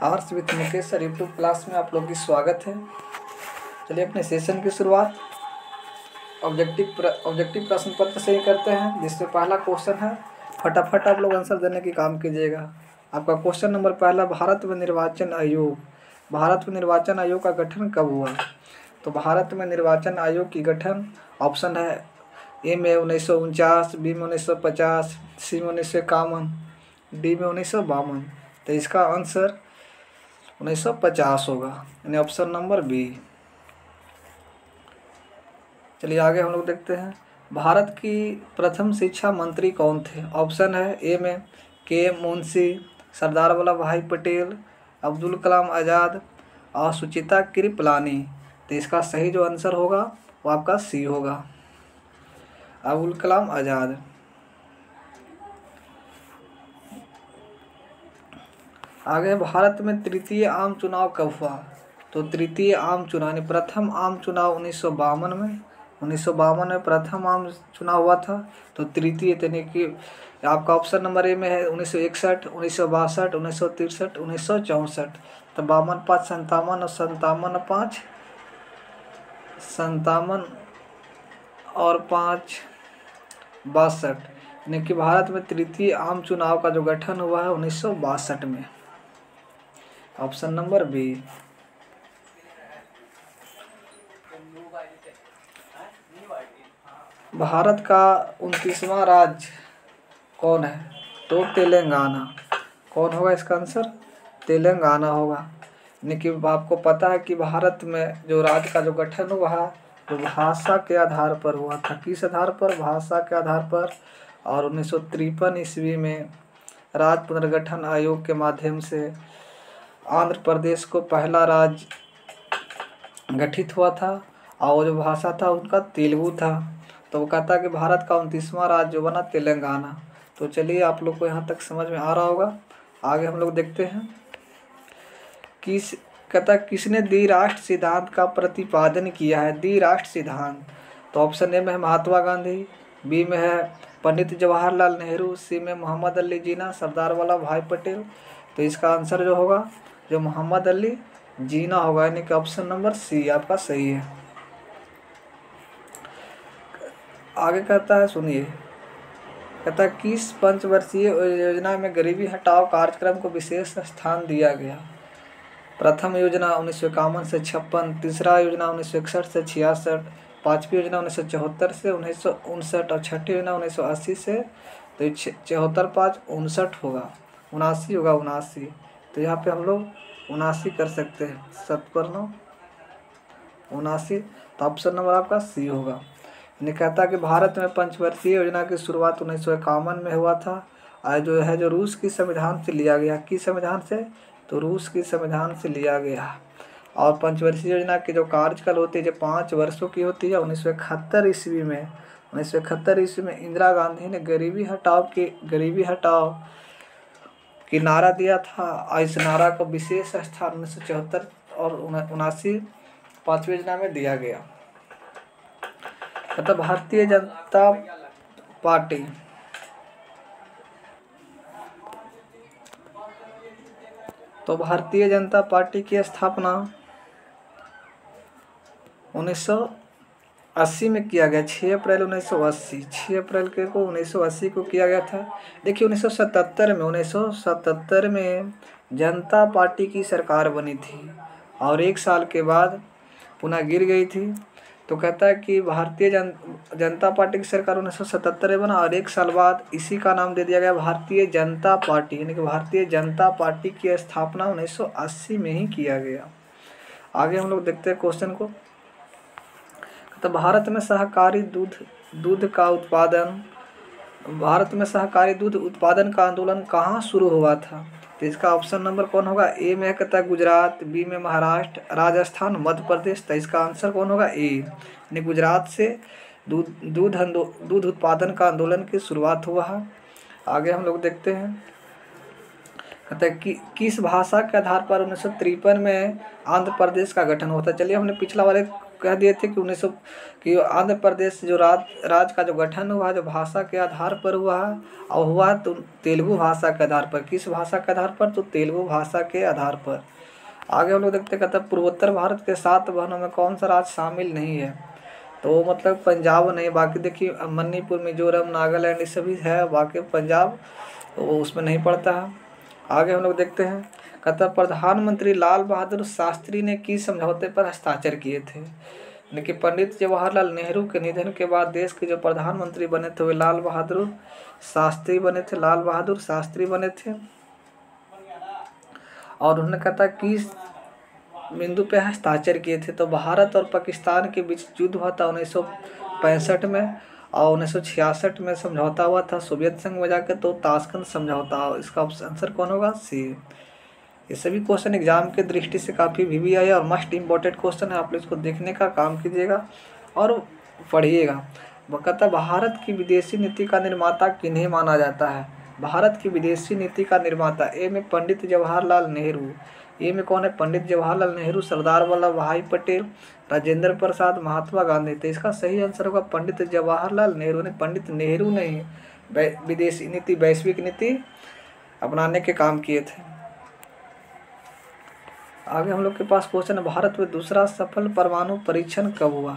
Arts with Mukesh sir YouTube class में आप लोग की स्वागत है। चलिए अपने सेशन की शुरुआत ऑब्जेक्टिव प्रश्न पत्र से ही करते हैं, जिसमें पहला क्वेश्चन है। फटाफट आप लोग आंसर देने की काम कीजिएगा। आपका क्वेश्चन नंबर पहला, भारत में निर्वाचन आयोग का गठन कब हुआ? तो भारत में निर्वाचन आयोग की गठन ऑप्शन है ए में 1949, बी में 1950, सी में 1951, डी में 1952। तो इसका आंसर 1950 होगा, यानी ऑप्शन नंबर बी। चलिए आगे हम लोग देखते हैं। भारत की प्रथम शिक्षा मंत्री कौन थे? ऑप्शन है ए में के मुंशी, सरदार वल्लभ भाई पटेल, अब्दुल कलाम आज़ाद और सुचिता कृपलानी। तो इसका सही जो आंसर होगा वो आपका सी होगा, अब्दुल कलाम आज़ाद। आगे भारत में तृतीय आम चुनाव कब हुआ? तो तृतीय आम चुनाव यानी प्रथम आम चुनाव 1952 में प्रथम आम चुनाव हुआ था। तो तृतीय यानी कि आपका ऑप्शन नंबर ए में है 1961, 1962, 1963, 1964। तो 52, 5, 57 और 57, 5 62, यानी कि भारत में तृतीय आम चुनाव का जो गठन हुआ है 1962 में, ऑप्शन नंबर बी। भारत का 29वां राज्य कौन है? तो तेलंगाना। कौन होगा इसका आंसर? तेलंगाना होगा। यानी कि आपको पता है कि भारत में जो राज्य का जो गठन हुआ है तो भाषा के आधार पर हुआ था। किस आधार पर? भाषा के आधार पर। और 1953 ईस्वी में राज्य पुनर्गठन आयोग के माध्यम से आंध्र प्रदेश को पहला राज्य गठित हुआ था और जो भाषा था उनका तेलुगु था। तो वो कहता है कि भारत का 29वां राज्य जो बना तेलंगाना। तो चलिए आप लोग को यहाँ तक समझ में आ रहा होगा। आगे हम लोग देखते हैं। किसने द्विराष्ट्र सिद्धांत का प्रतिपादन किया है? द्विराष्ट्र सिद्धांत। तो ऑप्शन ए में है महात्मा गांधी, बी में है पंडित जवाहरलाल नेहरू, सी में मोहम्मद अली जिन्ना, सरदार वल्लभ भाई पटेल। तो इसका आंसर जो होगा जो मोहम्मद अली जिन्ना होगा, यानी कि ऑप्शन नंबर सी आपका सही है। आगे कहता है, सुनिए, कहता है किस पंचवर्षीय योजना में गरीबी हटाओ कार्यक्रम को विशेष स्थान दिया गया? प्रथम योजना 1951 से 56, तीसरा योजना 1961 से 66, पाँचवीं योजना 1974 से 1959 और छठी योजना 1980 से। तो 74, 5, 59 होगा, 79 होगा, 79। तो यहाँ पे हम लोग 79 कर सकते हैं, 7×9 79। तो ऑप्शन नंबर आपका सी होगा। यानी कहता है कि भारत में पंचवर्षीय योजना की शुरुआत 1951 में हुआ था और जो रूस की संविधान से लिया गया। किस संविधान से? तो रूस की संविधान से लिया गया। और पंचवर्षीय योजना की जो कार्यकाल होती है जो 5 वर्षों की होती है। 1971 ईस्वी में इंदिरा गांधी ने गरीबी हटाओ की नारा दिया था और इस नारा को विशेष स्थान 1974 और 79 पाँचवीं योजना में दिया गया। मतलब भारतीय जनता पार्टी भारतीय जनता पार्टी की स्थापना 1980 में किया गया। 6 अप्रैल 1980, 6 अप्रैल को 1980 को किया गया था। देखिए 1977 में जनता पार्टी की सरकार बनी थी और 1 साल के बाद पुनः गिर गई थी। तो कहता है कि भारतीय जनता पार्टी की सरकार 1977 में बना और 1 साल बाद इसी का नाम दे दिया गया भारतीय जनता पार्टी, यानी कि भारतीय जनता पार्टी की स्थापना 1980 में ही किया गया। आगे हम लोग देखते हैं क्वेश्चन को। तो भारत में सहकारी दूध उत्पादन का आंदोलन कहाँ शुरू हुआ था? तो इसका ऑप्शन नंबर कौन होगा? ए में कहता है गुजरात, बी में महाराष्ट्र, राजस्थान, मध्य प्रदेश। तो इसका आंसर कौन होगा? ए, यानी गुजरात से दूध उत्पादन का आंदोलन की शुरुआत हुआ है। आगे हम लोग देखते हैं। कहता है कि किस भाषा के आधार पर 1953 में आंध्र प्रदेश का गठन हुआ था? चलिए हमने पिछला वाले कह दिए थे कि 1900 कि आंध्र प्रदेश जो राज्य का जो गठन हुआ, जो भाषा के आधार पर हुआ है, और हुआ तो तेलुगु भाषा के आधार पर। किस भाषा के आधार पर? तो तेलुगु भाषा के आधार पर। आगे हम लोग देखते कहते हैं पूर्वोत्तर भारत के 7 बहनों में कौन सा राज्य शामिल नहीं है? तो मतलब पंजाब नहीं, बाकी देखिए मणिपुर, मिजोरम, नागालैंड ये सभी है, बाकी पंजाब वो उसमें नहीं पड़ता है। आगे हम लोग देखते हैं कहता प्रधानमंत्री लाल बहादुर शास्त्री ने किस समझौते पर हस्ताक्षर किए थे? यानी कि पंडित जवाहरलाल नेहरू के निधन के बाद देश के जो प्रधानमंत्री बने थे वे लाल बहादुर शास्त्री बने थे, लाल बहादुर शास्त्री बने थे। और उन्होंने कहता किस बिंदु पे हस्ताक्षर किए थे? तो भारत और पाकिस्तान के बीच युद्ध हुआ था 1965 में, और 1966 में समझौता हुआ था सोवियत संघ में जाकर, तो ताशकंद समझौता। इसका आंसर कौन होगा? सी। ये सभी क्वेश्चन एग्जाम के दृष्टि से काफ़ी VVI और मस्ट इम्पोर्टेंट क्वेश्चन है, आप लोग इसको देखने का काम कीजिएगा और पढ़िएगा। वह कहता भारत की विदेशी नीति का निर्माता किन्हें माना जाता है? भारत की विदेशी नीति का निर्माता ए में पंडित जवाहरलाल नेहरू, ए में कौन है? पंडित जवाहरलाल नेहरू, सरदार वल्लभ भाई पटेल, राजेंद्र प्रसाद, महात्मा गांधी। तो इसका सही आंसर होगा पंडित जवाहरलाल नेहरू ने, पंडित नेहरू ने ही विदेशी नीति, वैश्विक नीति अपनाने के काम किए थे। आगे हम लोग के पास क्वेश्चन है भारत में दूसरा सफल परमाणु परीक्षण कब हुआ?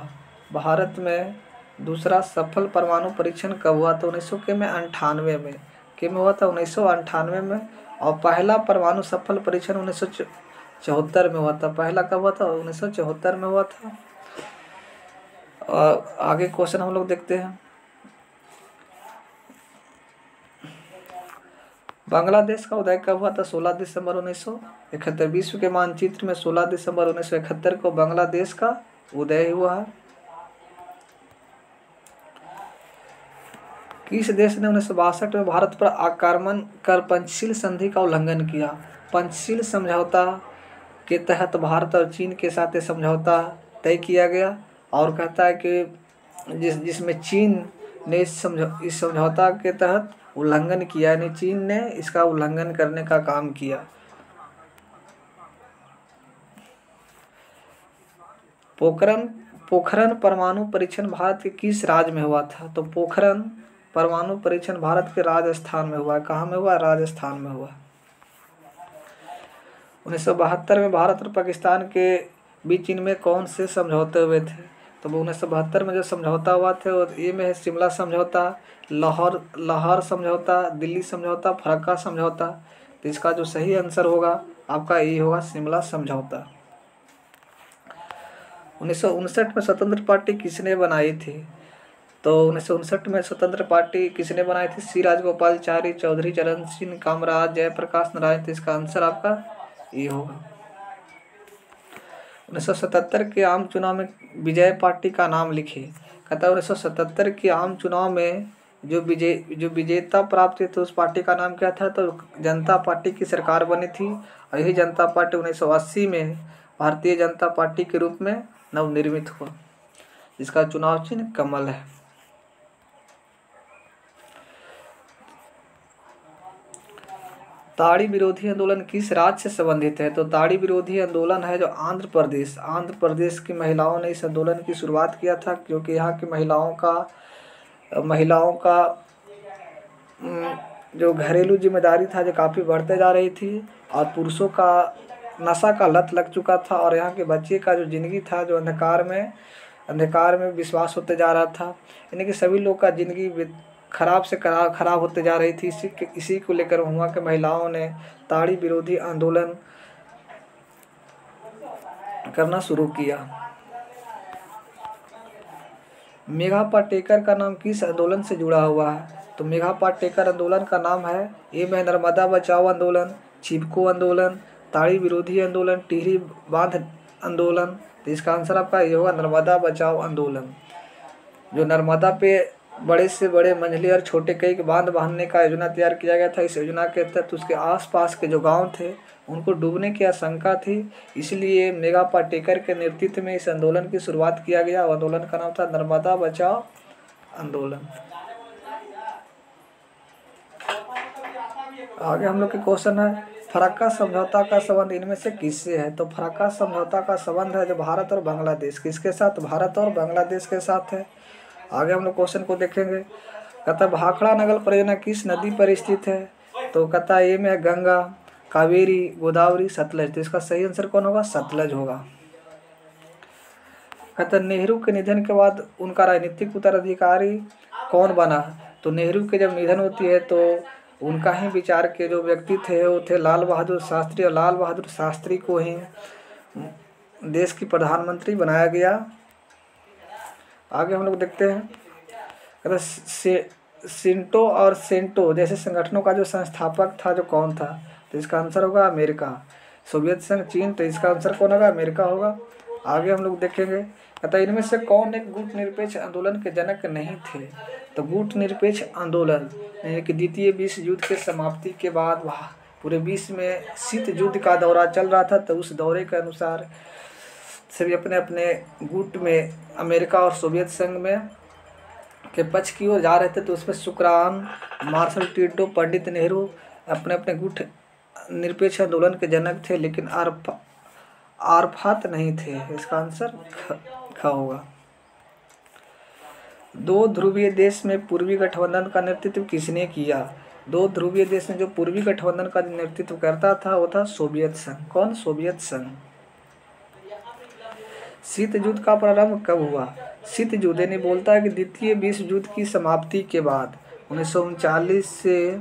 भारत में दूसरा सफल परमाणु परीक्षण कब हुआ? तो 1998 में। के में हुआ था? 1998 में। और पहला परमाणु सफल परीक्षण 1974 में हुआ था। पहला कब हुआ था? 1974 में हुआ था। और आगे क्वेश्चन हम लोग देखते हैं बांग्लादेश का उदय कब हुआ था? 16 दिसंबर 1971। विश्व के मानचित्र में 16 दिसंबर 1971 को बांग्लादेश का उदय हुआ है। किस देश ने 1962 में भारत पर आक्रमण कर पंचशील संधि का उल्लंघन किया? पंचशील समझौता के तहत भारत और चीन के साथ समझौता तय किया गया, और कहता है कि जिसमें चीन ने इस समझौता के तहत उल्लंघन किया, यानी चीन ने इसका उल्लंघन करने का काम किया। पोखरण परमाणु परीक्षण भारत के किस राज्य में हुआ था? तो पोखरण परमाणु परीक्षण भारत के राजस्थान में हुआ। कहाँ में हुआ? राजस्थान में हुआ। 1972 में भारत और पाकिस्तान के बीच इनमें कौन से समझौते हुए थे? तो 1972 में जो समझौता हुआ थे वो ये में है शिमला समझौता, लाहौर समझौता, दिल्ली समझौता, फरक्का समझौता। तो इसका जो सही आंसर होगा आपका ये होगा शिमला समझौता। 1959 में स्वतंत्र पार्टी किसने बनाई थी? तो 1959 में स्वतंत्र पार्टी किसने बनाई थी? सी राजगोपालाचारी, चौधरी चरण सिंह, कामराज, जयप्रकाश नारायण। तो इसका आंसर आपका ये होगा। 1977 के आम चुनाव में विजय पार्टी का नाम लिखिए। कहता है 1977 के आम चुनाव में जो विजेता प्राप्त हुई तो उस पार्टी का नाम क्या था? तो जनता पार्टी की सरकार बनी थी, और यही जनता पार्टी 1980 में भारतीय जनता पार्टी के रूप में नवनिर्मित हुआ, जिसका चुनाव चिन्ह कमल है। ताड़ी विरोधी आंदोलन किस राज्य से संबंधित है? तो ताड़ी विरोधी आंदोलन है जो आंध्र प्रदेश की महिलाओं ने इस आंदोलन की शुरुआत किया था, क्योंकि यहाँ की महिलाओं का जो घरेलू जिम्मेदारी था जो काफ़ी बढ़ते जा रही थी, और पुरुषों का नशा का लत लग चुका था, और यहाँ के बच्चे का जो जिंदगी था जो अंधकार में विश्वास होते जा रहा था, यानी कि सभी लोग का जिंदगी खराब से खराब होते जा रही थी। इसी को लेकर वहाँ के महिलाओं ने ताड़ी विरोधी आंदोलन करना शुरू किया। मेघा पाटेकर का नाम किस आंदोलन से जुड़ा हुआ है? तो मेघा पाटेकर आंदोलन का नाम है ये में नर्मदा बचाओ आंदोलन, चिपको आंदोलन, ताड़ी विरोधी आंदोलन, टिहरी बांध आंदोलन। तो इसका आंसर आपका ये होगा नर्मदा बचाओ आंदोलन। जो नर्मदा पे बड़े से बड़े मंझले और छोटे कई बांध बांधने का योजना तैयार किया गया था। इस योजना के तहत उसके आसपास के जो गांव थे उनको डूबने की आशंका थी, इसलिए मेघा पाटेकर के नेतृत्व में इस आंदोलन की शुरुआत किया गया। आंदोलन का नाम था नर्मदा बचाओ आंदोलन। आगे हम लोग के क्वेश्चन है फरक्का समझौता का संबंध इनमें से किससे है। तो फरक्का समझौता का संबंध है जो भारत और बांग्लादेश, किसके साथ, भारत और बांग्लादेश के साथ है। आगे हम लोग क्वेश्चन को देखेंगे। कहता भाखड़ा नगर परियोजना किस नदी पर स्थित है। तो कहता ए में है गंगा, कावेरी, गोदावरी, सतलज। तो इसका सही आंसर कौन होगा, सतलज होगा। कहता नेहरू के निधन के बाद उनका राजनीतिक उत्तराधिकारी कौन बना। तो नेहरू के जब निधन होती है तो उनका ही विचार के जो व्यक्ति थे वो थे लाल बहादुर शास्त्री, और लाल बहादुर शास्त्री को ही देश की प्रधानमंत्री बनाया गया। आगे हम लोग देखते हैं। कहता सिंटो और सेंटो जैसे संगठनों का जो संस्थापक था जो कौन था। तो इसका आंसर होगा अमेरिका, सोवियत संघ, चीन। तो इसका आंसर कौन होगा, अमेरिका होगा। आगे हम लोग देखेंगे। कहता इनमें से कौन एक गुट निरपेक्ष आंदोलन के जनक नहीं थे। तो गुट निरपेक्ष आंदोलन यानी कि द्वितीय विश्व युद्ध के समाप्ति के बाद वह पूरे विश्व में शीत युद्ध का दौरा चल रहा था। तो उस दौरे के अनुसार सभी अपने अपने गुट में अमेरिका और सोवियत संघ में के पक्ष की ओर जा रहे थे। तो उसमें शुक्रान, मार्शल टिटो, पंडित नेहरू अपने अपने गुट निरपेक्ष आंदोलन के जनक थे, लेकिन आरफात नहीं थे। इसका आंसर ख होगा। दो ध्रुवीय देश में पूर्वी गठबंधन का नेतृत्व किसने किया। दो ध्रुवीय देश में जो पूर्वी गठबंधन का नेतृत्व करता था वो था सोवियत संघ। कौन, सोवियत संघ। शीत युद्ध का प्रारंभ कब हुआ। शीत युद्ध यानी बोलता है कि द्वितीय विश्व युद्ध की समाप्ति के बाद 1939 से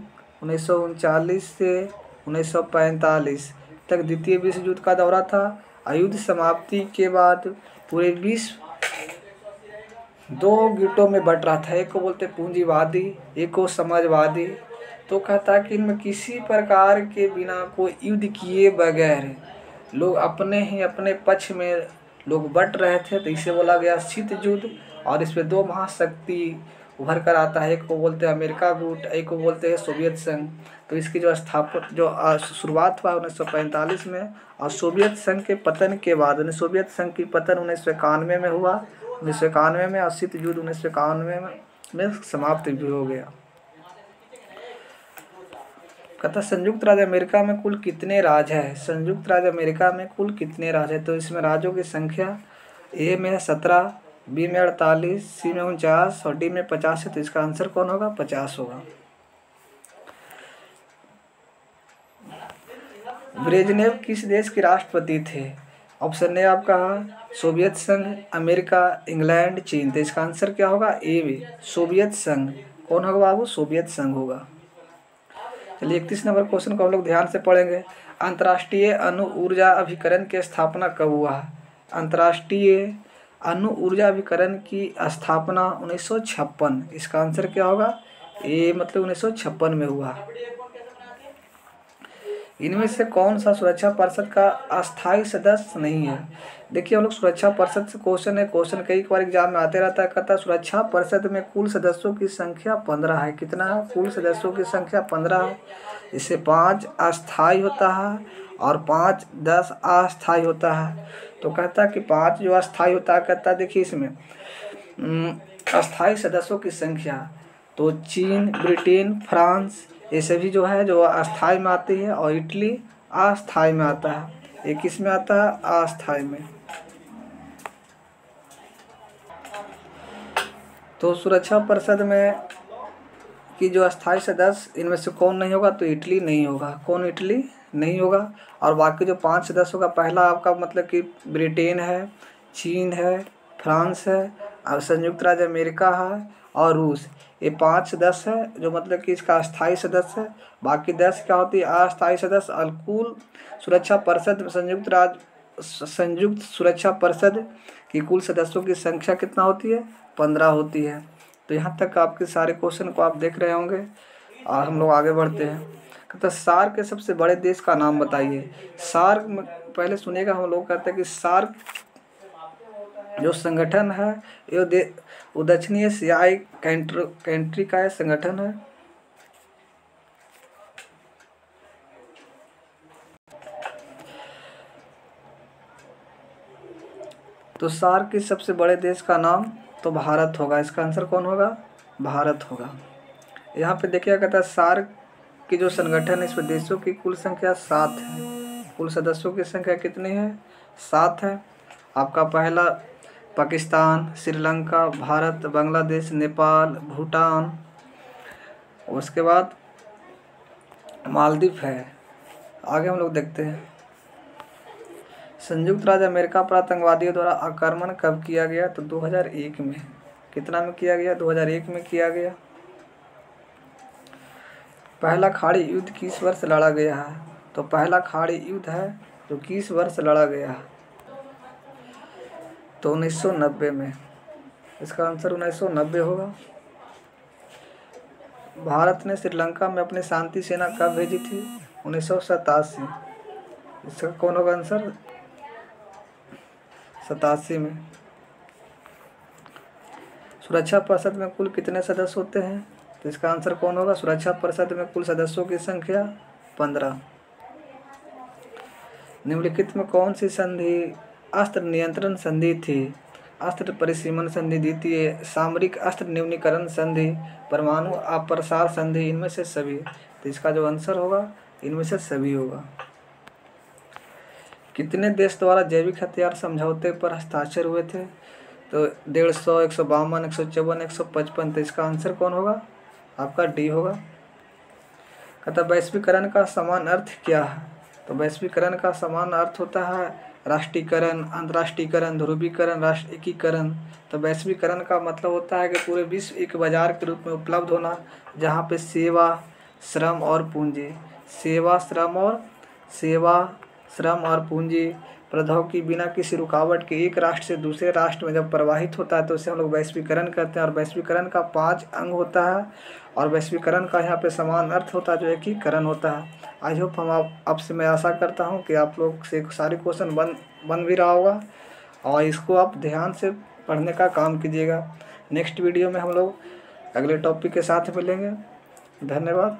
1945 तक द्वितीय विश्व युद्ध का दौरा था। युद्ध समाप्ति के बाद पूरे विश्व दो गुटों में बट रहा था। एक को बोलते पूंजीवादी, एक को समाजवादी। तो कहता कि इनमें किसी प्रकार के बिना कोई युद्ध किए बगैर लोग अपने ही अपने पक्ष में लोग बट रहे थे। तो इसे बोला गया शीत युद्ध। और इसमें दो महाशक्ति उभर कर आता है, एक को बोलते हैं अमेरिका गुट, एक को बोलते हैं सोवियत संघ। तो इसकी जो शुरुआत हुआ 1945 में, और सोवियत संघ के पतन के बाद सोवियत संघ की पतन 1991 में हुआ, 1991 में, और शीत युद्ध 1991 में समाप्त भी हो गया। कहता संयुक्त राज्य अमेरिका में कुल कितने राज्य है। संयुक्त राज्य अमेरिका में कुल कितने राज्य है। तो इसमें राज्यों की संख्या ए में 17, बी में 48, सी में 49 और डी में 50 है। तो इसका आंसर कौन होगा, 50 होगा। ब्रेजनेव किस देश के राष्ट्रपति थे। ऑप्शन ए आपका सोवियत संघ, अमेरिका, इंग्लैंड, चीन। तो इसका आंसर क्या होगा, ए सोवियत संघ। कौन होगा बाबू, सोवियत संघ होगा। चलिए 31 नंबर क्वेश्चन को हम लोग ध्यान से पढ़ेंगे। अंतर्राष्ट्रीय अणु ऊर्जा अभिकरण की स्थापना कब हुआ। अंतर्राष्ट्रीय अणु ऊर्जा अभिकरण की स्थापना 1956। इसका आंसर क्या होगा, ए मतलब 1956 में हुआ। इनमें से कौन सा सुरक्षा परिषद का अस्थायी सदस्य नहीं है। देखिए हम लोग सुरक्षा परिषद से क्वेश्चन है, क्वेश्चन कई बार एग्जाम में आते रहता है। कहता है सुरक्षा परिषद में कुल सदस्यों की संख्या 15 है। कितना है, कुल सदस्यों की संख्या 15 है। इससे 5 अस्थायी होता है और 5 10 अस्थायी होता है। तो कहता है कि 5 जो अस्थायी होता है, कहता है देखिए इसमें अस्थायी सदस्यों की संख्या तो चीन, ब्रिटेन, फ्रांस ये सभी जो है जो अस्थायी में आती है, और इटली अस्थायी में आता है। ये किस में आता है, अस्थायी में। तो सुरक्षा परिषद में कि जो अस्थायी सदस्य इनमें से कौन नहीं होगा, तो इटली नहीं होगा। कौन, इटली नहीं होगा। और बाकी जो 5 सदस्य होगा, पहला आपका मतलब कि ब्रिटेन है, चीन है, फ्रांस है, और संयुक्त राज्य अमेरिका है और रूस। ये 5 सदस्य है जो मतलब कि इसका अस्थायी सदस्य है। बाकी 10 क्या होती है, अस्थायी सदस्य। और कुल सुरक्षा परिषद संयुक्त सुरक्षा परिषद की कुल सदस्यों की संख्या कितना होती है, 15 होती है। तो यहाँ तक आपके सारे क्वेश्चन को आप देख रहे होंगे और हम लोग आगे बढ़ते हैं। कहते सार्क के सबसे बड़े देश का नाम बताइए। सार्क पहले सुनिएगा, हम लोग कहते हैं कि सार्क जो संगठन है वो दक्षिणी एशियाई कंट्री का संगठन है। तो सार्क के सबसे बड़े देश का नाम तो भारत होगा। इसका आंसर कौन होगा, भारत होगा। यहाँ पे देखिए कहता है सार्क की जो संगठन है इसमें देशों की कुल संख्या 7 है। कुल सदस्यों की संख्या कितनी है? 7 है। आपका पहला पाकिस्तान, श्रीलंका, भारत, बांग्लादेश, नेपाल, भूटान, उसके बाद मालदीव है। आगे हम लोग देखते हैं, संयुक्त राज्य अमेरिका पर आतंकवादियों द्वारा आक्रमण कब किया गया? तो 2001 में। कितना में किया गया? 2001 में किया गया। पहला खाड़ी युद्ध किस वर्ष लड़ा गया है? तो पहला खाड़ी युद्ध है जो किस वर्ष लड़ा गया है? तो 1990 में। इसका आंसर 1990 होगा। भारत ने श्रीलंका में अपनी शांति सेना कब भेजी थी? 1987। इसका कौन होगा आंसर? 87 में। सुरक्षा परिषद में कुल कितने सदस्य होते हैं? तो इसका आंसर कौन होगा? सुरक्षा परिषद में कुल सदस्यों की संख्या 15। निम्नलिखित में कौन सी संधि अस्त्र नियंत्रण संधि थी? अस्त्र परिसीमन संधि, द्वितीय सामरिक अस्त्र न्यूनीकरण संधि, परमाणु अप्रसार संधि, इनमें से सभी। तो इसका जो आंसर होगा इनमें से सभी होगा। कितने देश द्वारा जैविक हथियार समझौते पर हस्ताक्षर हुए थे? तो 150, 152, 154, 155। तो इसका आंसर कौन होगा? आपका डी होगा। कहता वैश्वीकरण का समान अर्थ क्या है? तो वैश्वीकरण का समान अर्थ होता है राष्ट्रीयकरण, अंतर्राष्ट्रीयकरण, ध्रुवीकरण, राष्ट्र एकीकरण। तो वैश्वीकरण का मतलब होता है कि पूरे विश्व एक बाजार के रूप में उपलब्ध होना, जहाँ पे सेवा, श्रम और पूंजी, श्रम और पूंजी प्रौद्योगिकी बिना किसी रुकावट के एक राष्ट्र से दूसरे राष्ट्र में जब प्रवाहित होता है तो उसे हम लोग वैश्वीकरण कहते हैं। और वैश्वीकरण का 5 अंग होता है और वैश्वीकरण का यहाँ पे समान अर्थ होता है जो एकीकरण होता है। आई होप हम आपसे मैं आशा करता हूँ कि आप लोग से सारे क्वेश्चन बन भी रहा होगा और इसको आप ध्यान से पढ़ने का काम कीजिएगा। नेक्स्ट वीडियो में हम लोग अगले टॉपिक के साथ मिलेंगे। धन्यवाद।